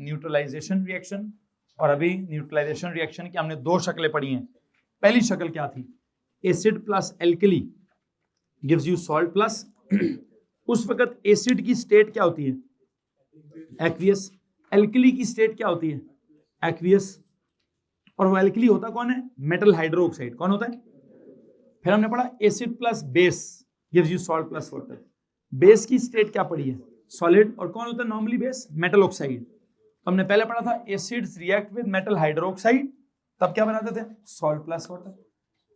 Neutralisation reaction, और अभी neutralisation reaction की हमने दो शक्लें पढ़ी हैं। पहली शक्ल क्या थी? Acid plus alkali gives you salt plus उस वक्त एसिड की स्टेट क्या होती है? एक्वियस। एल्कली की स्टेट क्या होती है? एक्वियस। और वो एल्कली होता कौन है? Metal hydroxide. कौन होता है? फिर हमने पढ़ा acid plus base gives you salt plus water. Base की स्टेट क्या पढ़ी है? सॉलिड। और कौन होता है नॉर्मली बेस? Metal oxide. हमने पहले पढ़ा था acids react with metal hydroxide, तब क्या बनाते थे? Salt plus water.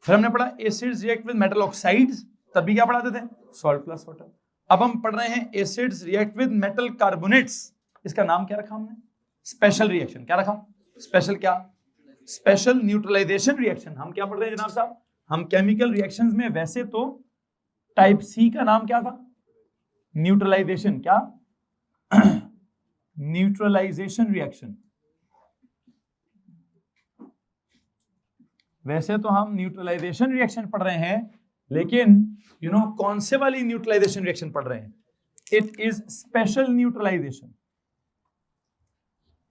फिर हमने पढ़ा acids react with metal oxides, तब भी क्या पढ़ाते थे? Salt plus water. अब हम पढ़ रहे हैं acids react with metal carbonates. इसका नाम क्या रखा हमने? Special reaction. क्या रखा? स्पेशल। क्या? Special neutralisation reaction. हम क्या पढ़ रहे हैं जनाब साहब? हम केमिकल रिएक्शंस में वैसे तो टाइप सी का नाम क्या था? न्यूट्रलाइजेशन। क्या? Neutralisation reaction. वैसे तो हम न्यूट्रलाइजेशन रिएक्शन पढ़ रहे हैं, लेकिन कौन से वाली न्यूट्रलाइजेशन रिएक्शन पढ़ रहे हैं? It is special neutralisation.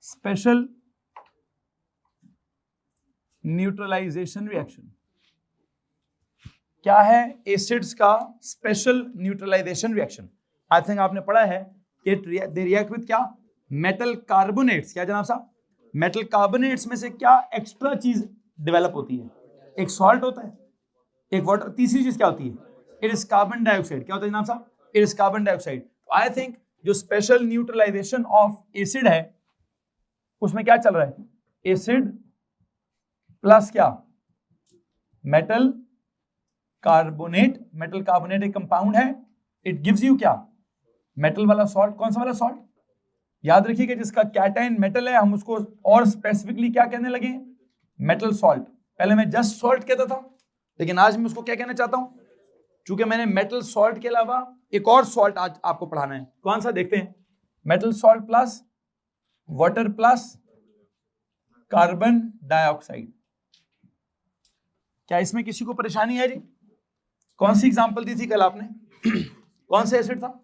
Special neutralisation reaction क्या है? एसिड्स का special neutralisation reaction. I think आपने पढ़ा है कि दे रिएक्ट विद क्या? Metal carbonates. क्या जनाब साहब? मेटल कार्बोनेट्स में से क्या एक्स्ट्रा चीज डेवलप होती है? एक सॉल्ट होता है, एक वाटर, तीसरी चीज क्या होती है? It is carbon dioxide. क्या होता है जनाब साहब? It is carbon dioxide. I think जो स्पेशल न्यूट्रलाइजेशन ऑफ एसिड है उसमें क्या चल रहा है? एसिड प्लस क्या? Metal carbonate. मेटल कार्बोनेट एक कंपाउंड है, इट गिव्स यू क्या? मेटल वाला सॉल्ट। कौन सा वाला सॉल्ट? याद रखिएगा जिसका कैटायन मेटल है हम उसको और स्पेसिफिकली क्या कहने लगे? Metal salt. पहले मैं जस्ट सॉल्ट कहता था, लेकिन आज मैं उसको क्या कहना चाहता हूं? चूंकि मैंने मेटल सॉल्ट के अलावा एक और सॉल्ट आज आपको पढ़ाना है। कौन सा? देखते हैं। Metal salt plus water plus carbon dioxide. क्या इसमें किसी को परेशानी है जी? कौन सी एग्जांपल दी थी कल आपने? कौन सा एसिड था?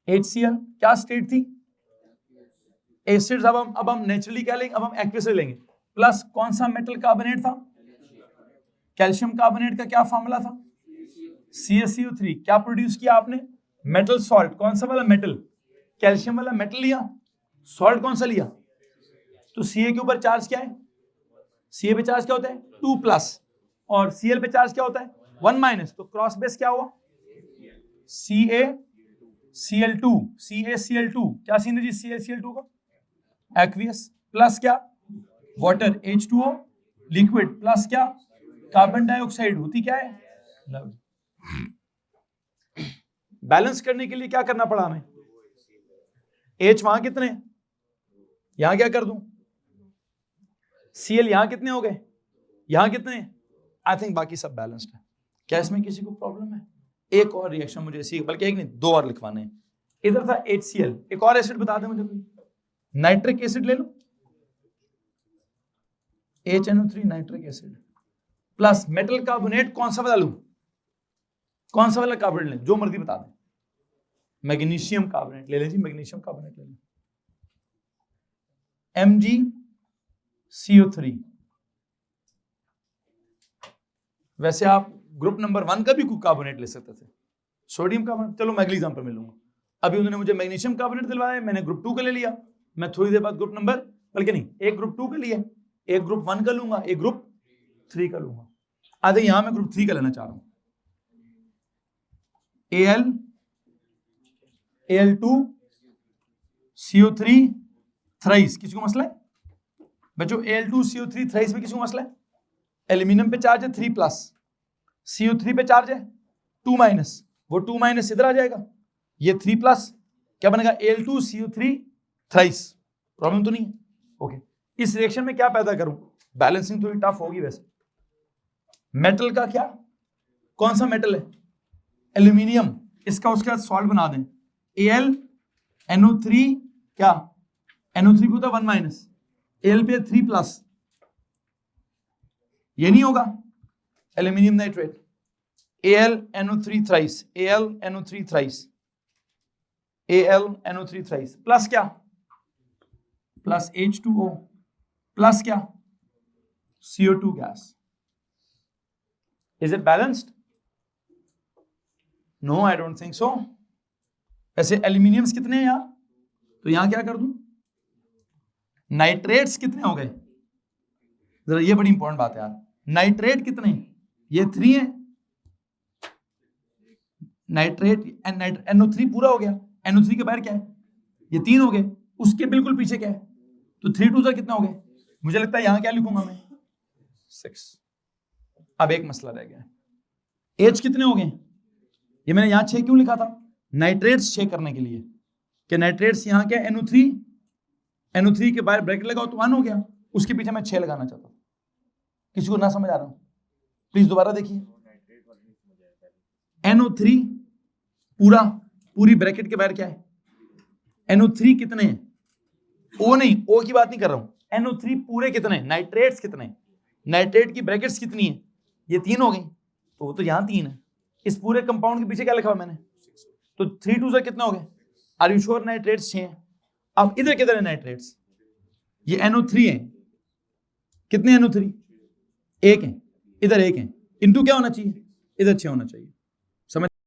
HCl। क्या स्टेट थी? एसिड्स। अब हम नेचुरली क्या लेंगे? अब हम एक्वियस लेंगे। प्लस कौन सा मेटल कार्बोनेट था? कैल्शियम कार्बोनेट का क्या फॉर्मूला था? CaCO3। क्या प्रोड्यूस किया आपने? Metal salt. कौन सा वाला मेटल? कैल्शियम वाला मेटल लिया। सॉल्ट कौन सा लिया? तो Ca के ऊपर चार्ज क्या है? Ca पे चार्ज क्या होता है? 2+। और Cl पे चार्ज क्या होता है? 1-। तो क्रॉस बेस क्या हुआ? CaCl2। CaCl2 क्या सीन है जी? CaCl2 का एक्वियस। प्लस क्या? Water H2O liquid. प्लस क्या? Carbon dioxide. होती क्या है? बैलेंस करने के लिए क्या करना पड़ा हमें? H वहां कितने? यहां क्या कर दूं? Cl यहां कितने हो गए? यहां कितने? आई थिंक बाकी सब बैलेंस्ड है। क्या इसमें किसी को प्रॉब्लम है? एक और रिएक्शन मुझे इसी, बल्कि एक नहीं दो और लिखवाने हैं। इधर था HCl। एक और एसिड बता दे मुझे कोई। नाइट्रिक एसिड ले लो। HNO3 nitric acid plus metal carbonate. कौन सा वाला लूं? कौन सा वाला कार्बोनेट ले? जो मर्जी बता दें। मैग्नीशियम कार्बोनेट ले लीजिए। मैग्नीशियम कार्बोनेट ले लें। MgCO3। वैसे आप ग्रुप नंबर 1 का भी कार्बोनेट ले सकते थे, सोडियम कार्बोनेट। चलो मैं अगली एग्जांपल में लूंगा। अभी उन्होंने मुझे मैग्नीशियम कार्बोनेट दिलवाया, मैंने ग्रुप 2 का ले लिया। मैं थोड़ी देर बाद ग्रुप नंबर, बल्कि नहीं, एक ग्रुप 2 का लिया, एक ग्रुप 1 का लूंगा, एक ग्रुप 3 का लूंगा। आधे यहां मैं ग्रुप 3 का लेना चाह रहा हूं। Al2CO3 thrice. किसी को मसला है बच्चों? Al2CO3 थ्राइस में किसी को मसला है? एल्यूमिनियम पे चार्ज है 3+, CO3 पे चार्ज है 2-। वो 2- इधर आ जाएगा, ये 3+, क्या बनेगा? Al2CO3 thrice. प्रॉब्लम तो नहीं है? ओके। इस रिएक्शन में क्या पैदा करूं? बैलेंसिंग थोड़ी टफ होगी वैसे। मेटल का क्या? कौन सा मेटल है? एल्यूमिनियम। इसका उसके बाद सॉल्ट बना दें। AlNO3 क्या? NO3 होता 1-, Al पे 3+, ये नहीं होगा aluminium nitrate. AlNO3 thrice. AlNO3 thrice. AlNO3 thrice plus क्या? प्लस H2O प्लस क्या, CO2 gas. Is it balanced? No, I don't think so. वैसे एल्यूमिनियम्स कितने हैं यार, तो यहां क्या कर दूं, नाइट्रेट्स कितने हो गए, जरा ये बड़ी इंपॉर्टेंट बात है यार, नाइट्रेट कितने, ये 3 है, नाइट्रेट NO3 पूरा हो गया, NO3 के बाहर क्या है, ये 3 हो गए, उसके बिल्कुल पीछे क्या है, तो 3 2 कितने हो गए, मुझे लगता है यहां क्या लिखूंगा मैं, 6। अब एक मसला रह गया, H कितने हो गए, ये मैंने यहां 6 क्यों लिखा था, नाइट्रेट्स चेक करने के लिए कि नाइट्रेट्स यहां क्या, NO3 के बाहर ब्रैकेट लगाओ तो 1 हो गया, उसके पीछे मैं 6 लगाना चाहता हूं, किसी को ना समझ आ रहा हूं प्लीज दोबारा देखिए, NO3 पूरी ब्रैकेट के बाहर क्या है, NO3 कितने हैं, O नहीं, O की बात नहीं कर रहा हूं, NO3 पूरे कितने, नाइट्रेट्स कितने, नाइट्रेट की ब्रैकेट्स कितनी है, ये 3 हो गई, तो वो तो यहां 3 है, इस पूरे कंपाउंड के पीछे क्या लिखा हुआ मैंने, तो 3 2 कितने हो गए, आर यू श्योर, नाइट्रेट्स 6 हैं। अब इधर किधर है नाइट्रेट्स, ये NO3 है, कितने NO3, 1 है, इधर 1 है, इनटू क्या होना चाहिए, इधर 6 होना चाहिए,